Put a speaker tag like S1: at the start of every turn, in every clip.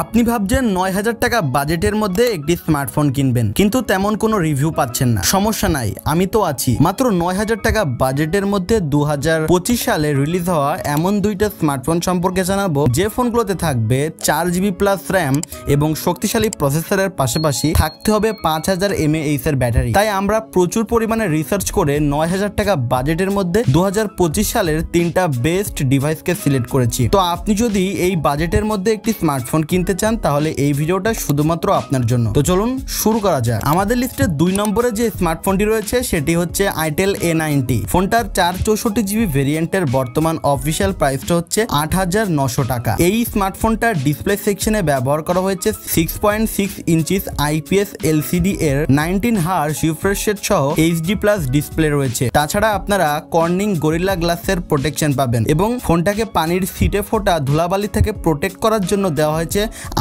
S1: আপনি ভাবছেন ৯,০০০ টাকা বাজেটের মধ্যে একটি স্মার্টফোন কিনবেন, কিন্তু তেমন কোনো রিভিউ পাচ্ছেন না। সমস্যা নাই, আমি তো আছি। মাত্র ৯,০০০ টাকা বাজেটের মধ্যে ২০২৫ সালে রিলিজ হওয়া এমন দুইটা স্মার্টফোন সম্পর্কে জানাবো, যে ফোনগুলোতে থাকবে 4GB প্লাস র্যাম এবং শক্তিশালী প্রসেসরের পাশাপাশি থাকতে হবে 5000 mAh এর ব্যাটারি। তাই আমরা প্রচুর পরিমাণে রিসার্চ করে ৯,০০০ টাকা বাজেটের মধ্যে ২০২৫ সালের তিনটা বেস্ট ডিভাইসকে সিলেক্ট করেছি। তো আপনি যদি এই বাজেটের মধ্যে একটি স্মার্টফোন কিনতে চান তাহলে এই ভিডিওটা শুধুমাত্র আপনার জন্য। তো চলুন শুরু করা যাক। আমাদের লিস্টে 2 নম্বরে যে স্মার্টফোনটি রয়েছে সেটি হচ্ছে আইটেল A90। ফোনটার 464GB ভেরিয়েন্টের বর্তমান অফিসিয়াল প্রাইসটা হচ্ছে ৮৯০০ টাকা। এই স্মার্টফোনটার ডিসপ্লে সেকশনে ব্যবহার করা হয়েছে 6.6 ইঞ্চিস IPS LCD এর 19Hz রিফ্রেশ রেট সহ HD+ ডিসপ্লে রয়েছে। তাছাড়া আপনারা কর্নিং গরিল্লা গ্লাসের প্রোটেকশন পাবেন এবং ফোনটাকে পানির সিটে ফোটা ধুলাবালি থেকে প্রোটেক্ট করার জন্য দেওয়া হয়েছে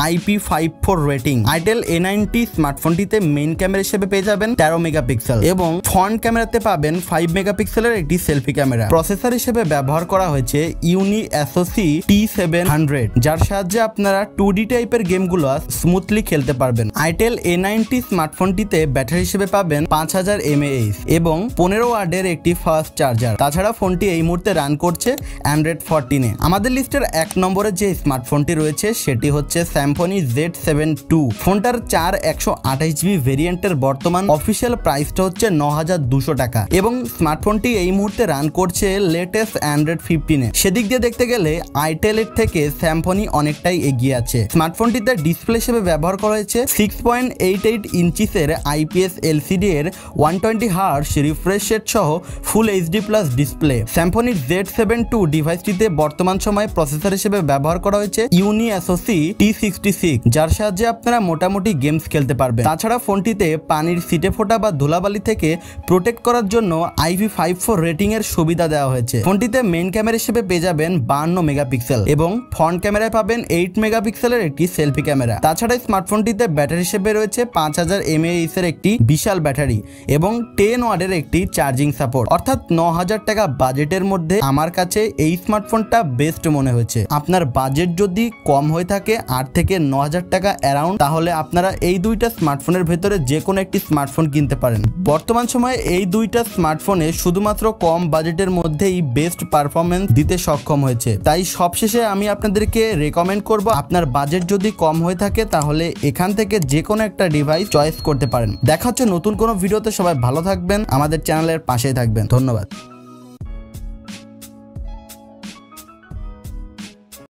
S1: IP54 রেটিং। আইটেল A90 স্মার্টফোনটিতে মেইন ক্যামেরা হিসেবে পেয়ে যাবেন 13 মেগাপিক্সেল এবং ফ্রন্ট ক্যামেরাতে পাবেন 5 মেগাপিক্সেলের একটি সেলফি ক্যামেরা। প্রসেসর হিসেবে ব্যবহার করা হয়েছে ইউনি SoC T700, যার সাহায্যে আপনারা 2D টাইপের গেমগুলো স্মুথলি খেলতে পারবেন। আইটেল A90 স্মার্টফোনটিতে ব্যাটারি হিসেবে পাবেন 5000 mAh এবং 15 ওয়াটের একটি ফাস্ট চার্জার। তাছাড়া ফোনটি এই মুহূর্তে রান করছে Android 14 এ। আমাদের লিস্টের 1 নম্বরে যে স্মার্টফোনটি রয়েছে সেটি হচ্ছে Symphony Z7 II। ফোনটার 128GB ভেরিয়েন্টের বর্তমান অফিসিয়াল প্রাইসটা হচ্ছে 9200 টাকা এবং স্মার্টফোনটি এই মুহূর্তে রান করছে লেটেস্ট Android 15 এ। সেদিক দিয়ে দেখতে গেলে আইটেলের থেকে Symphony অনেকটাই এগিয়ে আছে। স্মার্টফোনটিতে ডিসপ্লে হিসেবে ব্যবহার করা হয়েছে 6.88 ইঞ্চিসের IPS LCD এর 120Hz রিফ্রেশ রেট সহ ফুল HD+ display. Symphony Z7 II ডিভাইসটিতে বর্তমান সময়ে প্রসেসর হিসেবে ব্যবহার করা হয়েছে ইউনি SoC T66, যার সাহায্যে আপনারা মোটামুটি গেমস খেলতে পারবেন। তাছাড়া ফোনটিতে পানির সিটে ফোটা বা ধুলাবালি থেকে প্রোটেক্ট করার জন্য IP54 রেটিং এর সুবিধা দেওয়া হয়েছে। ফোনটিতে মেইন ক্যামেরা হিসেবে পেয়ে যাবেন 52 মেগাপিক্সেল এবং ফ্রন্ট ক্যামেরায় পাবেন 8 মেগাপিক্সেলের একটি সেলফি ক্যামেরা। তাছাড়া স্মার্টফোনটিতে ব্যাটারি হিসেবে রয়েছে 5000 mAh এর একটি বিশাল ব্যাটারি এবং 10 ওয়াটের একটি চার্জিং সাপোর্ট। অর্থাৎ ৯,০০০ টাকা বাজেটের মধ্যে আমার কাছে এই স্মার্টফোনটা বেস্ট মনে হয়েছে। আপনার বাজেট যদি কম হয়ে থাকে 8 থেকে ৯,০০০ টাকা অ্যারাউন্ড, তাহলে আপনারা এই দুইটা স্মার্টফোনের ভেতরে যে কোনো একটি স্মার্টফোন কিনতে পারেন। বর্তমান সময়ে এই দুইটা স্মার্টফোনে শুধুমাত্র কম বাজেটের মধ্যেই বেস্ট পারফরমেন্স দিতে সক্ষম হয়েছে। তাই সবশেষে আমি আপনাদেরকে রেকমেন্ড করব, আপনার বাজেট যদি কম হয়ে থাকে তাহলে এখান থেকে যে কোনো একটা ডিভাইস চয়েস করতে পারেন। দেখা হচ্ছে নতুন কোনো ভিডিওতে। সবাই ভালো থাকবেন, আমাদের চ্যানেলের পাশেই থাকবেন। ধন্যবাদ।